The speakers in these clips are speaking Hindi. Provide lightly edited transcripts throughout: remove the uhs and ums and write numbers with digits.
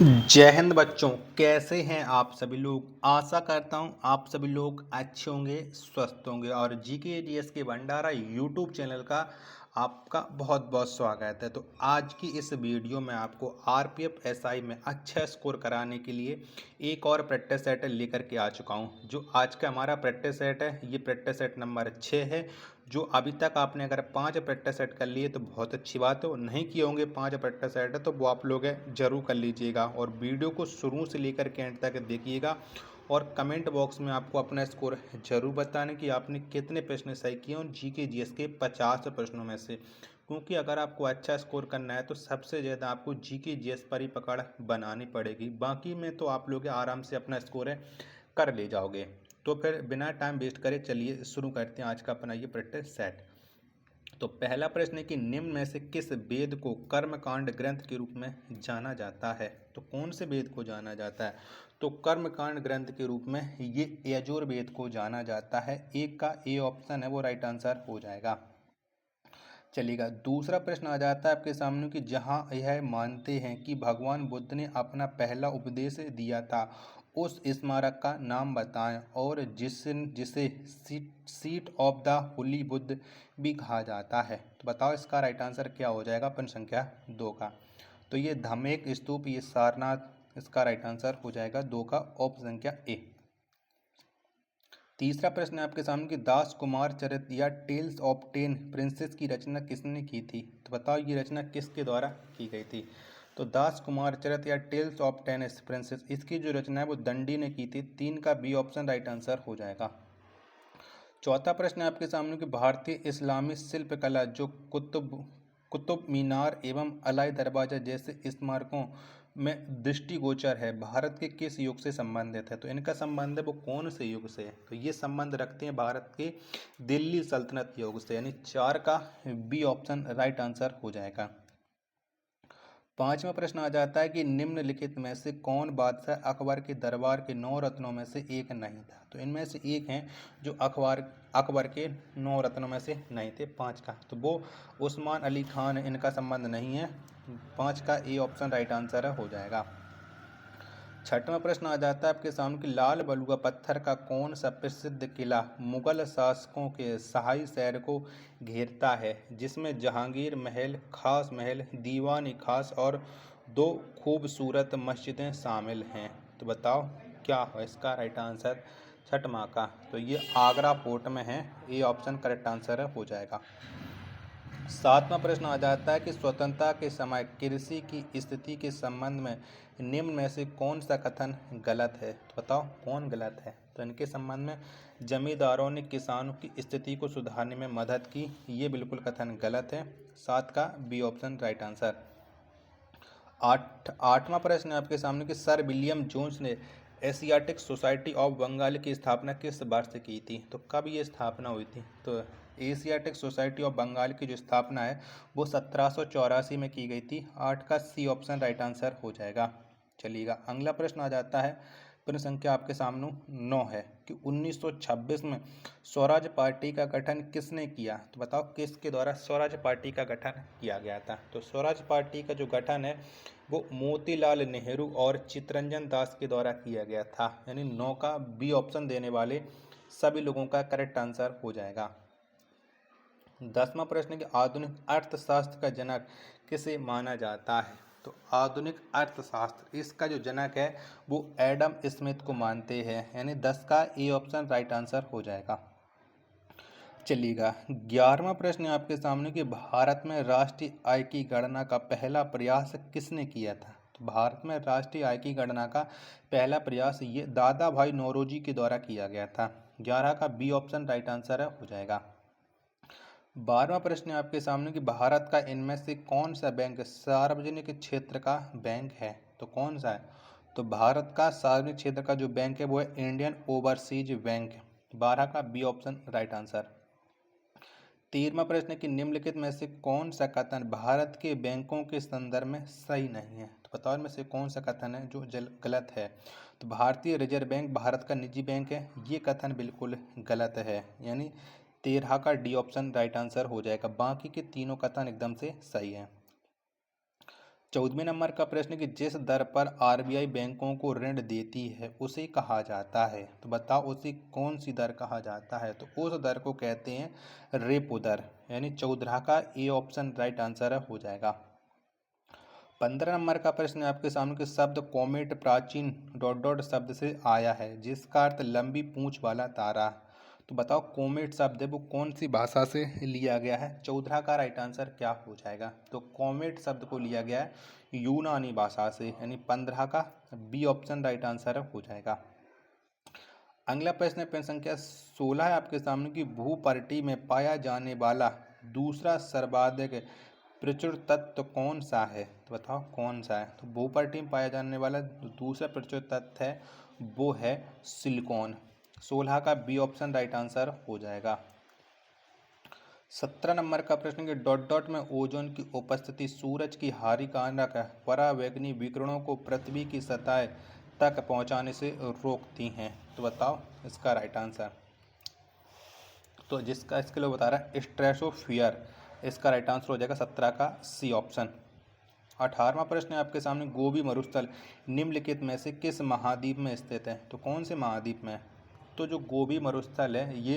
जय हिंद बच्चों। कैसे हैं आप सभी लोग। आशा करता हूं आप सभी लोग अच्छे होंगे, स्वस्थ होंगे। और जीके डीएस के भंडारा यूट्यूब चैनल का आपका बहुत बहुत स्वागत है। तो आज की इस वीडियो में आपको आरपीएफ एसआई में अच्छा स्कोर कराने के लिए एक और प्रैक्टिस सेट लेकर के आ चुका हूं। जो आज का हमारा प्रैक्टिस सेट है, ये प्रैक्टिस सेट नंबर 6 है। जो अभी तक आपने अगर 5 प्रैक्टिस सेट कर लिए तो बहुत अच्छी बात है, और नहीं किए होंगे 5 प्रैक्टिस सेट है तो वो आप लोग जरूर कर लीजिएगा। और वीडियो को शुरू से लेकर के एंड तक देखिएगा, और कमेंट बॉक्स में आपको अपना स्कोर जरूर बताने कि आपने कितने प्रश्न सही किए और जीके जीएस के 50 प्रश्नों में से। क्योंकि अगर आपको अच्छा स्कोर करना है तो सबसे ज़्यादा आपको जीके जीएस पर ही पकड़ बनानी पड़ेगी। बाकी में तो आप लोग आराम से अपना स्कोर कर ले जाओगे। तो फिर बिना टाइम वेस्ट करे चलिए शुरू करते हैं आज का अपना ये प्रैक्टिस सेट। तो पहला प्रश्न है कि निम्न में से किस वेद को कर्मकांड ग्रंथ के रूप में जाना जाता है। तो कौन से वेद को जाना जाता है, तो कर्मकांड ग्रंथ के रूप में ये यजुर्वेद को जाना जाता है। एक का ए ऑप्शन है वो राइट आंसर हो जाएगा। चलिएगा, दूसरा प्रश्न आ जाता है आपके सामने कि जहां यह मानते हैं कि भगवान बुद्ध ने अपना पहला उपदेश दिया था, उस स्मारक का नाम बताएं। और जिसे seat of the Holi Buddha भी कहा जाता है। तो बताओ इसका राइट आंसर क्या हो जाएगा प्रश्न संख्या 2 का। तो ये धमेक स्तूप, ये सारनाथ, इसका राइट आंसर हो जाएगा 2 का ऑप्शन संख्या ए। तीसरा प्रश्न है आपके सामने कि दास कुमार चरित या टेल्स ऑफ टेन प्रिंसेस की रचना किसने की थी। तो बताओ ये रचना किसके द्वारा की गई थी। तो दास कुमार चरित या टेल्स ऑफ टेन प्रिंसेस, इसकी जो रचना है वो दंडी ने की थी। 3 का बी ऑप्शन राइट आंसर हो जाएगा। चौथा प्रश्न है आपके सामने कि भारतीय इस्लामी शिल्पकला जो कुतुब मीनार एवं अलाई दरवाजा जैसे स्मारकों में दृष्टिगोचर है, भारत के किस युग से संबंधित है। तो इनका संबंध है वो कौन से युग से है, तो ये संबंध रखते हैं भारत के दिल्ली सल्तनत युग से। यानी 4 का बी ऑप्शन राइट आंसर हो जाएगा। पांचवा प्रश्न आ जाता है कि निम्नलिखित में से कौन बादशाह अकबर के दरबार के 9 रत्नों में से एक नहीं था। तो इनमें से एक हैं जो अकबर के 9 रत्नों में से नहीं थे। 5 का तो वो उस्मान अली खान, इनका संबंध नहीं है। 5 का ए ऑप्शन राइट आंसर हो जाएगा। छठवां प्रश्न आ जाता है आपके सामने कि लाल बलुआ पत्थर का कौन सा प्रसिद्ध किला मुगल शासकों के शाही शहर को घेरता है, जिसमें जहांगीर महल, खास महल, दीवान खास और 2 खूबसूरत मस्जिदें शामिल हैं। तो बताओ क्या है इसका राइट आंसर छठवां का। तो ये आगरा फोर्ट में है। ए ऑप्शन करेक्ट आंसर हो जाएगा। सातवां प्रश्न आ जाता है कि स्वतंत्रता के समय कृषि की स्थिति के संबंध में निम्न में से कौन सा कथन गलत है। तो बताओ कौन गलत है। तो इनके संबंध में जमींदारों ने किसानों की स्थिति को सुधारने में मदद की, ये बिल्कुल कथन गलत है। 7 का बी ऑप्शन राइट आंसर। आठवां प्रश्न है आपके सामने कि सर विलियम जोन्स ने एशियाटिक सोसाइटी ऑफ बंगाल की स्थापना किस वर्ष की थी। तो कब ये स्थापना हुई थी। तो एशियाटिक सोसाइटी ऑफ बंगाल की जो स्थापना है वो 1784 में की गई थी। 8 का सी ऑप्शन राइट आंसर हो जाएगा। चलिएगा, अगला प्रश्न आ जाता है, प्रश्न संख्या आपके सामने 9 है कि 1926 में स्वराज पार्टी का गठन किसने किया। तो बताओ किसके द्वारा स्वराज पार्टी का गठन किया गया था। तो स्वराज पार्टी का जो गठन है वो मोतीलाल नेहरू और चित्तरंजन दास के द्वारा किया गया था। यानी 9 का बी ऑप्शन देने वाले सभी लोगों का करेक्ट आंसर हो जाएगा। 10वां प्रश्न है कि आधुनिक अर्थशास्त्र का जनक किसे माना जाता है। तो आधुनिक अर्थशास्त्र, इसका जो जनक है वो एडम स्मिथ को मानते हैं। यानी 10 का ए ऑप्शन राइट आंसर हो जाएगा। चलिएगा, 11वां प्रश्न है आपके सामने कि भारत में राष्ट्रीय आय की गणना का पहला प्रयास किसने किया था। तो भारत में राष्ट्रीय आय की गणना का पहला प्रयास ये दादा भाई नौरोजी के द्वारा किया गया था। 11 का बी ऑप्शन राइट आंसर हो जाएगा। 12वां प्रश्न है आपके सामने कि भारत का इनमें से कौन सा बैंक सार्वजनिक क्षेत्र का बैंक है। तो कौन सा है। तो भारत का सार्वजनिक क्षेत्र का जो बैंक है वो है इंडियन ओवरसीज बैंक। 12 का बी ऑप्शन राइट आंसर। 13वां प्रश्न है कि निम्नलिखित में से कौन सा कथन भारत के बैंकों के संदर्भ में सही नहीं है। तो बताओ इनमें से कौन सा कथन है जो गलत है। तो भारतीय रिजर्व बैंक भारत का निजी बैंक है, ये कथन बिल्कुल गलत है। यानी 13 का डी ऑप्शन राइट आंसर हो जाएगा। बाकी के तीनों कथन एकदम से सही है। 14वें नंबर का प्रश्न कि जिस दर पर आरबीआई बैंकों को ऋण देती है उसे कहा जाता है, तो बताओ उसे कौन सी दर कहा जाता है। तो उस दर को कहते हैं रेपो दर, यानी 14 का ए ऑप्शन राइट आंसर हो जाएगा। 15 नंबर का प्रश्न है आपके सामने कि शब्द कॉमेट प्राचीन डॉट डॉट शब्द से आया है जिसका अर्थ लंबी पूंछ वाला तारा। तो बताओ कॉमेट शब्द है वो कौन सी भाषा से लिया गया है। 14 का राइट आंसर क्या हो जाएगा। तो कॉमेट शब्द को लिया गया है यूनानी भाषा से, यानी 15 का बी ऑप्शन राइट आंसर हो जाएगा। अगला प्रश्न है प्रश्न संख्या 16 है आपके सामने कि भूपर्टी में पाया जाने वाला दूसरा सर्वाधिक प्रचुर तत्व कौन सा है। तो बताओ कौन सा है। तो भूपर्टी में पाया जाने वाला दूसरा प्रचुर तत्व है वो है सिलिकॉन। 16 का बी ऑप्शन राइट आंसर हो जाएगा। 17 नंबर का प्रश्न कि डॉट डॉट में ओजोन की उपस्थिति सूरज की हानिकारक परावैंगनी विकिरणों को पृथ्वी की सतह तक पहुंचाने से रोकती हैं। तो बताओ इसका राइट आंसर। तो जिसका इसके लिए बता रहा है स्ट्रेटोस्फीयर, इसका राइट आंसर हो जाएगा 17 का सी ऑप्शन। 18वां प्रश्न है आपके सामने गोबी मरुस्थल निम्नलिखित में से किस महाद्वीप में स्थित है। तो कौन से महाद्वीप में। तो जो गोबी मरुस्थल है ये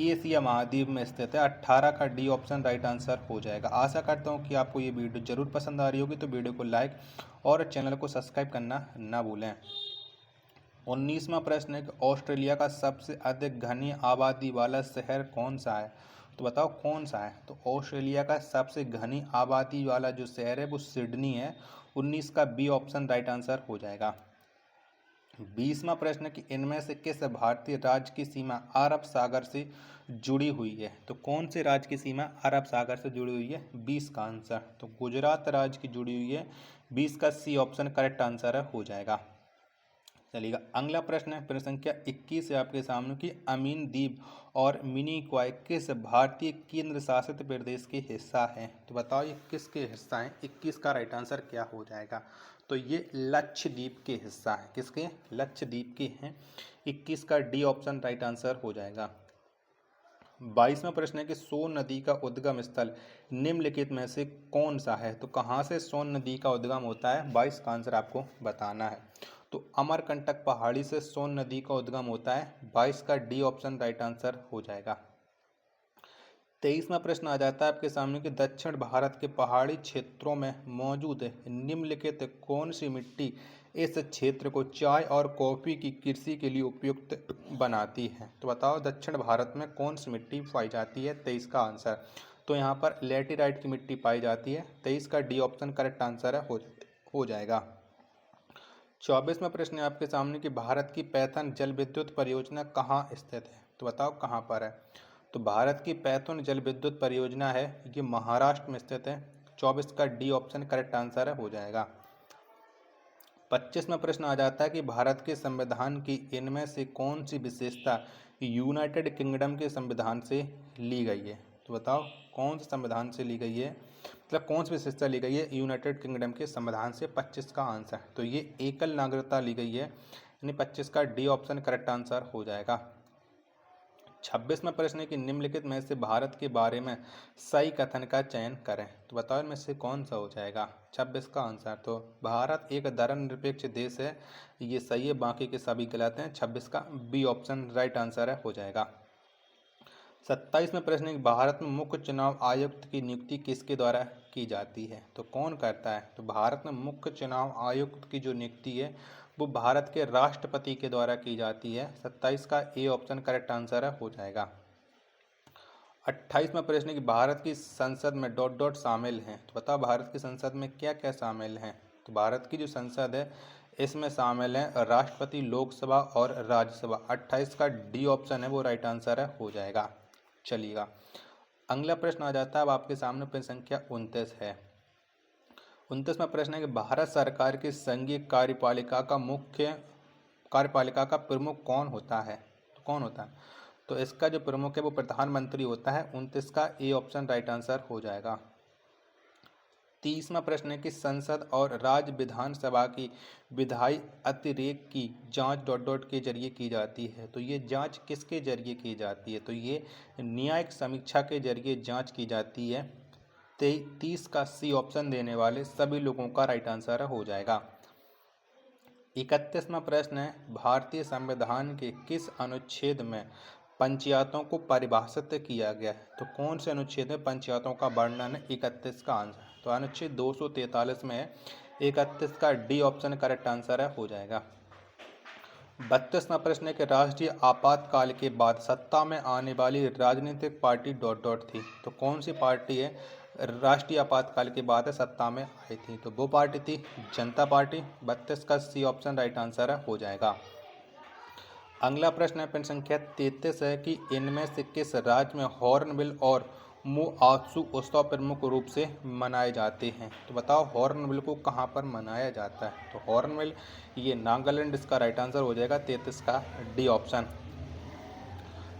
एशिया महाद्वीप में स्थित है। 18 का डी ऑप्शन राइट आंसर हो जाएगा। आशा करता हूँ कि आपको ये वीडियो जरूर पसंद आ रही होगी, तो वीडियो को लाइक और चैनल को सब्सक्राइब करना ना भूलें। 19वां प्रश्न है कि ऑस्ट्रेलिया का सबसे अधिक घनी आबादी वाला शहर कौन सा है। तो बताओ कौन सा है। तो ऑस्ट्रेलिया का सबसे घनी आबादी वाला जो शहर है वो सिडनी है। 19 का बी ऑप्शन राइट आंसर हो जाएगा। 20वां प्रश्न कि इनमें से किस भारतीय राज्य की सीमा अरब सागर से जुड़ी हुई है। तो कौन से राज्य की सीमा अरब सागर से जुड़ी हुई है। 20 का आंसर तो गुजरात राज्य की जुड़ी हुई है। 20 का सी ऑप्शन करेक्ट आंसर हो जाएगा। चलिएगा अगला प्रश्न है प्रश्न संख्या 21 है आपके सामने कि अमीन द्वीप और मिनिकॉय किस भारतीय केंद्र शासित प्रदेश के हिस्सा हैं। तो बताओ ये किसके हिस्सा हैं। 21 का राइट आंसर क्या हो जाएगा। तो ये लक्षद्वीप के हिस्सा है। किसके। लक्षद्वीप के हैं। 21 का डी ऑप्शन राइट आंसर हो जाएगा। 22वां प्रश्न है कि सोन नदी का उद्गम स्थल निम्नलिखित में से कौन सा है। तो कहाँ से सोन नदी का उद्गम होता है। 22 का आंसर आपको बताना है। तो अमरकंटक पहाड़ी से सोन नदी का उद्गम होता है। 22 का डी ऑप्शन राइट आंसर हो जाएगा। 23वां प्रश्न आ जाता है आपके सामने कि दक्षिण भारत के पहाड़ी क्षेत्रों में मौजूद निम्नलिखित कौन सी मिट्टी इस क्षेत्र को चाय और कॉफी की कृषि के लिए उपयुक्त बनाती है। तो बताओ दक्षिण भारत में कौन सी मिट्टी पाई जाती है। 23 का आंसर तो यहाँ पर लेटेराइट की मिट्टी पाई जाती है। 23 का डी ऑप्शन करेक्ट आंसर है हो जाएगा। 24वां प्रश्न है आपके सामने कि भारत की पैथन जल विद्युत परियोजना कहाँ स्थित है। तो बताओ कहाँ पर है। तो भारत की पैथन जल विद्युत परियोजना है ये महाराष्ट्र में स्थित है। 24 का डी ऑप्शन करेक्ट आंसर हो जाएगा। 25वां प्रश्न आ जाता है कि भारत के संविधान की इनमें से कौन सी विशेषता यूनाइटेड किंगडम के संविधान से ली गई है। तो बताओ कौन से संविधान से ली गई है, मतलब कौन सी विशेषता ली गई है यूनाइटेड किंगडम के संविधान से। 25 का आंसर तो ये एकल नागरिकता ली गई है, यानी 25 का डी ऑप्शन करेक्ट आंसर हो जाएगा। 26वां प्रश्न है कि निम्नलिखित में से भारत के बारे में सही कथन का चयन करें। तो बताओ इनमें से कौन सा हो जाएगा। 26 का आंसर तो भारत एक धर्मनिरपेक्ष देश है, ये सही है, बाकी के सभी गलत हैं। 26 का बी ऑप्शन राइट आंसर हो जाएगा। 27वां प्रश्न है कि भारत में मुख्य चुनाव आयुक्त की नियुक्ति किसके द्वारा की जाती है। तो कौन करता है। तो भारत में मुख्य चुनाव आयुक्त की जो नियुक्ति है वो भारत के राष्ट्रपति के द्वारा की जाती है। 27 का ए ऑप्शन करेक्ट आंसर हो जाएगा। 28वां प्रश्न है कि भारत की संसद में डॉट डॉट शामिल हैं। तो बताओ भारत की संसद में क्या क्या शामिल हैं। तो भारत की जो संसद है इसमें शामिल हैं राष्ट्रपति, लोकसभा और राज्यसभा। 28 का डी ऑप्शन है वो राइट आंसर हो जाएगा। चलिएगा अगला प्रश्न आ जाता है अब आपके सामने प्रश्न संख्या 29 है। 29वां प्रश्न है कि भारत सरकार की संघीय कार्यपालिका का प्रमुख कौन होता है। तो कौन होता है। तो इसका जो प्रमुख है वो प्रधानमंत्री होता है। 29 का ए ऑप्शन राइट आंसर हो जाएगा। 30वां प्रश्न है कि संसद और राज्य विधानसभा की विधायी अतिरेक की जांच डॉट डॉट के जरिए की जाती है। तो ये जांच किसके जरिए की जाती है। तो ये न्यायिक समीक्षा के जरिए जांच की जाती है। 30 का सी ऑप्शन देने वाले सभी लोगों का राइट आंसर हो जाएगा। 31वां प्रश्न है, भारतीय संविधान के किस अनुच्छेद में पंचायतों को परिभाषित किया गया है? तो कौन से अनुच्छेद में पंचायतों का वर्णन है? 31 का आंसर तो अनुच्छेद 243 में है। 31 का डी ऑप्शन करेक्ट आंसर है, हो जाएगा। 32वां प्रश्न है कि राष्ट्रीय आपातकाल के बाद सत्ता में आने वाली राजनीतिक पार्टी डॉट डॉट थी। तो कौन सी पार्टी है राष्ट्रीय आपातकाल के बाद सत्ता में आई थी? तो वो पार्टी थी जनता पार्टी। 32 का सी ऑप्शन राइट आंसर है, हो जाएगा। अगला प्रश्न है प्रश्न संख्या 33 है कि इनमें से किस राज्य में हॉर्नबिल और मुआत्सु उत्सव प्रमुख रूप से मनाए जाते हैं? तो बताओ हॉर्नबिल को कहाँ पर मनाया जाता है? तो हॉर्नबिल ये नागालैंड, इसका राइट आंसर हो जाएगा 33 का डी ऑप्शन।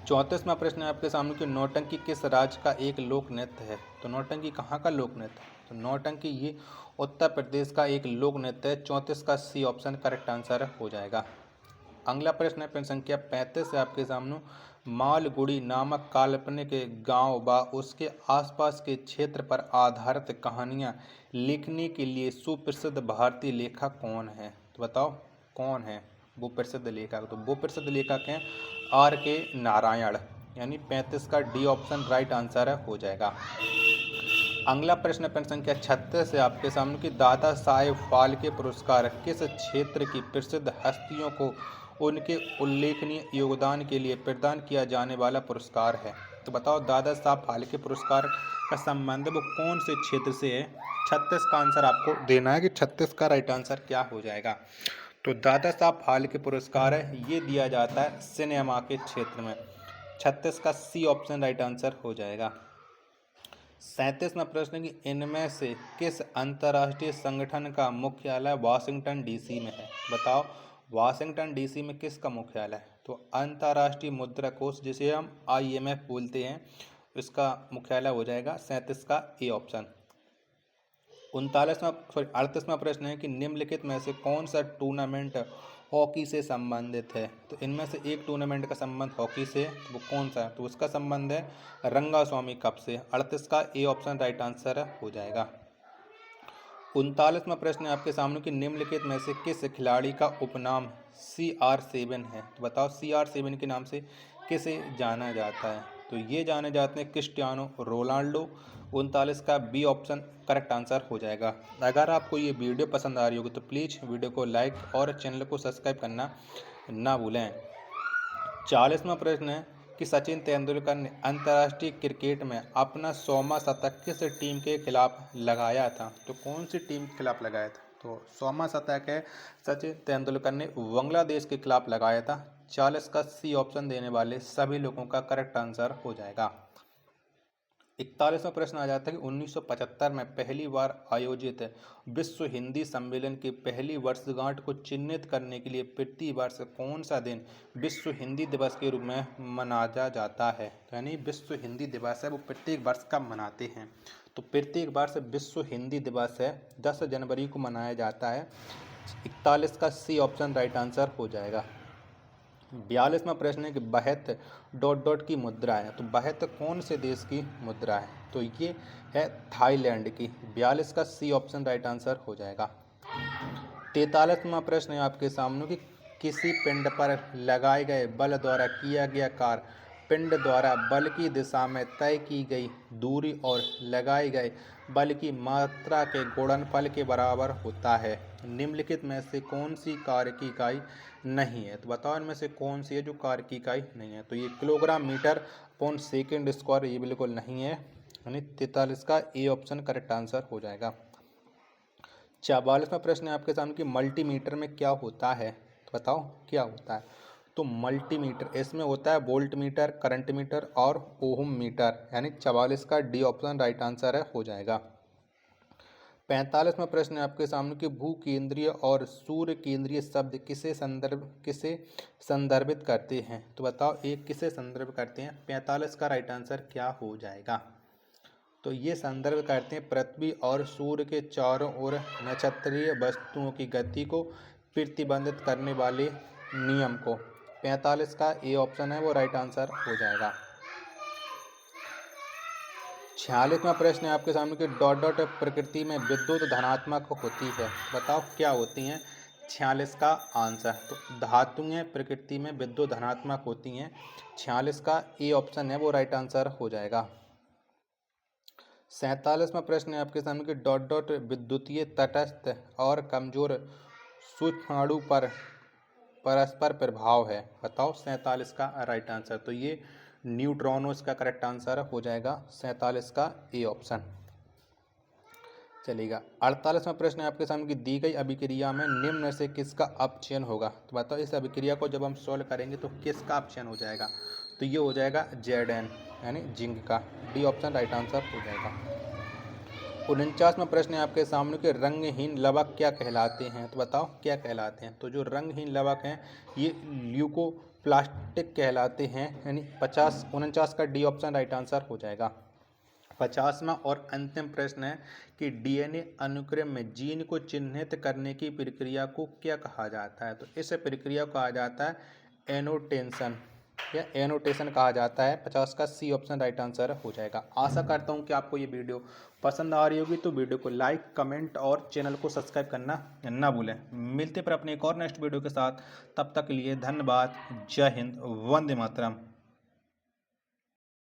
34वां प्रश्न है आपके सामने कि नौटंकी किस राज्य का एक लोक नृत्य है? तो नौटंकी कहाँ का लोक नृत्य है? तो नौटंकी ये उत्तर प्रदेश का एक लोक नृत्य है। 34 का सी ऑप्शन करेक्ट आंसर हो जाएगा। अगला प्रश्न है प्रश्न संख्या 35 है आपके सामने, मालगुड़ी नामक काल्पनिक गांव व उसके आसपास के क्षेत्र पर आधारित कहानियां लिखने के लिए सुप्रसिद्ध भारतीय लेखक कौन है? तो बताओ कौन है वो प्रसिद्ध लेखक? तो वो प्रसिद्ध लेखक हैं R.K. नारायण, यानी 35 का डी ऑप्शन राइट आंसर है, हो जाएगा। अगला प्रश्न प्रश्न संख्या 36 है आपके सामने कि दादा साहेब फाल्के पुरस्कार किस क्षेत्र की प्रसिद्ध हस्तियों को उनके उल्लेखनीय योगदान के लिए प्रदान किया जाने वाला पुरस्कार है? तो बताओ दादा साहब फाल्के पुरस्कार का संबंध वो कौन से क्षेत्र से है? 36 का आंसर आपको देना है कि 36 का राइट आंसर क्या हो जाएगा। तो दादा साहब फाल्के पुरस्कार है ये दिया जाता है सिनेमा के क्षेत्र में। 36 का सी ऑप्शन राइट आंसर हो जाएगा। 37वां प्रश्न कि इनमें से किस अंतर्राष्ट्रीय संगठन का मुख्यालय वाशिंगटन डीसी में है? बताओ वाशिंगटन डीसी में किसका मुख्यालय है? तो अंतर्राष्ट्रीय मुद्रा कोष, जिसे हम IMF बोलते हैं, इसका मुख्यालय हो जाएगा 37 का ए ऑप्शन। 38वां प्रश्न है कि निम्नलिखित में से कौन सा टूर्नामेंट हॉकी से संबंधित है? तो इनमें से एक टूर्नामेंट का संबंध हॉकी से, वो कौन सा है? तो उसका संबंध है रंगास्वामी कप से। 38 का ए ऑप्शन राइट आंसर हो जाएगा। 39वां प्रश्न है आपके सामने कि निम्नलिखित में से किस खिलाड़ी का उपनाम CR7 है? तो बताओ CR7 के नाम से किसे जाना जाता है? तो ये जाने जाते हैं क्रिस्टियानो रोनाल्डो। 39 का बी ऑप्शन करेक्ट आंसर हो जाएगा। अगर आपको ये वीडियो पसंद आ रही होगी तो प्लीज़ वीडियो को लाइक और चैनल को सब्सक्राइब करना ना भूलें। 40वां प्रश्न है कि सचिन तेंदुलकर ने अंतर्राष्ट्रीय क्रिकेट में अपना 100वां शतक किस टीम के खिलाफ लगाया था? तो कौन सी टीम के खिलाफ लगाया था? तो 100वां शतक है सचिन तेंदुलकर ने बांग्लादेश के खिलाफ लगाया था। 40 का सी ऑप्शन देने वाले सभी लोगों का करेक्ट आंसर हो जाएगा। 41वां प्रश्न आ जाता है कि 1975 में पहली बार आयोजित विश्व हिंदी सम्मेलन की पहली वर्षगांठ को चिन्हित करने के लिए प्रति वर्ष कौन सा दिन विश्व हिंदी दिवस के रूप में मनाया जाता है? यानी विश्व हिंदी दिवस है वो प्रत्येक वर्ष कब मनाते हैं? तो प्रत्येक वर्ष विश्व हिंदी दिवस है 10 जनवरी को मनाया जाता है। 41 का सी ऑप्शन राइट आंसर हो जाएगा। 42वां प्रश्न है कि बहत डॉट डॉट की मुद्रा है। तो बहत कौन से देश की मुद्रा है? तो ये है थाईलैंड की। 42 का सी ऑप्शन राइट आंसर हो जाएगा। 43वां प्रश्न है आपके सामने कि किसी पिंड पर लगाए गए बल द्वारा किया गया कार्य पिंड द्वारा बल की दिशा में तय की गई दूरी और लगाए गए बल की मात्रा के गुणनफल के बराबर होता है। निम्नलिखित में से कौन सी कार्य की इकाई नहीं है? तो बताओ इनमें से कौन सी है जो कार्य की इकाई नहीं है? तो ये kilogram metre upon second square ये बिल्कुल नहीं है, यानी 43 का ए ऑप्शन करेक्ट आंसर हो जाएगा। 44वां प्रश्न है आपके सामने कि मल्टीमीटर में क्या होता है? तो बताओ क्या होता है? तो मल्टीमीटर इसमें होता है वोल्ट मीटर, करंट मीटर और ओहम मीटर, यानी 44 का डी ऑप्शन राइट आंसर हो जाएगा। 45वां प्रश्न है आपके सामने कि भू केंद्रीय और सूर्य केंद्रीय शब्द किसे संदर्भित करते हैं? तो बताओ एक किसे संदर्भ करते हैं? 45 का राइट आंसर क्या हो जाएगा? तो ये संदर्भ करते हैं पृथ्वी और सूर्य के चारों ओर नक्षत्रीय वस्तुओं की गति को प्रतिबंधित करने वाले नियम को। 45 का ए ऑप्शन है वो राइट आंसर हो जाएगा। 46वां प्रश्न है आपके सामने कि डॉट डॉट प्रकृति में विद्युत धनात्मक होती है, बताओ क्या होती हैं। 46 का आंसर, तो धातुएं प्रकृति में विद्युत धनात्मक होती हैं। 46 का ए ऑप्शन है वो राइट आंसर हो जाएगा। 47वां प्रश्न है आपके सामने कि डॉट डॉट विद्युतीय तटस्थ और कमजोर सूक्ष्माणु पर परस्पर प्रभाव है, बताओ। 47 का राइट आंसर, तो ये न्यूट्रॉनो इसका करेक्ट आंसर हो जाएगा। 47 का ए ऑप्शन चलेगा। 48वां प्रश्न है आपके सामने कि दी गई अभिक्रिया में निम्न में से किसका अपचयन होगा, तो बताओ इस अभिक्रिया को जब हम सॉल्व करेंगे तो किसका अपचयन हो जाएगा, तो ये हो जाएगा Zn यानी जिंक का। डी ऑप्शन राइट आंसर हो जाएगा। 49वां प्रश्न है आपके सामने के रंगहीन लवक क्या कहलाते हैं, तो बताओ क्या कहलाते हैं। तो जो रंगहीन लवक हैं ये ल्यूकोप्लास्टिक कहलाते हैं, यानी 49 का डी ऑप्शन राइट आंसर हो जाएगा। 50वां और अंतिम प्रश्न है कि डीएनए अनुक्रम में जीन को चिन्हित करने की प्रक्रिया को क्या कहा जाता है, तो इस प्रक्रिया को कहा जाता है एनोटेशन या एनोटेशन कहा जाता है। 50 का सी ऑप्शन राइट आंसर हो जाएगा। आशा करता हूँ कि आपको ये वीडियो पसंद आ रही होगी, तो वीडियो को लाइक कमेंट और चैनल को सब्सक्राइब करना ना भूलें। मिलते पर अपने एक और नेक्स्ट वीडियो के साथ, तब तक के लिए धन्यवाद। जय हिंद, वंदे मातरम।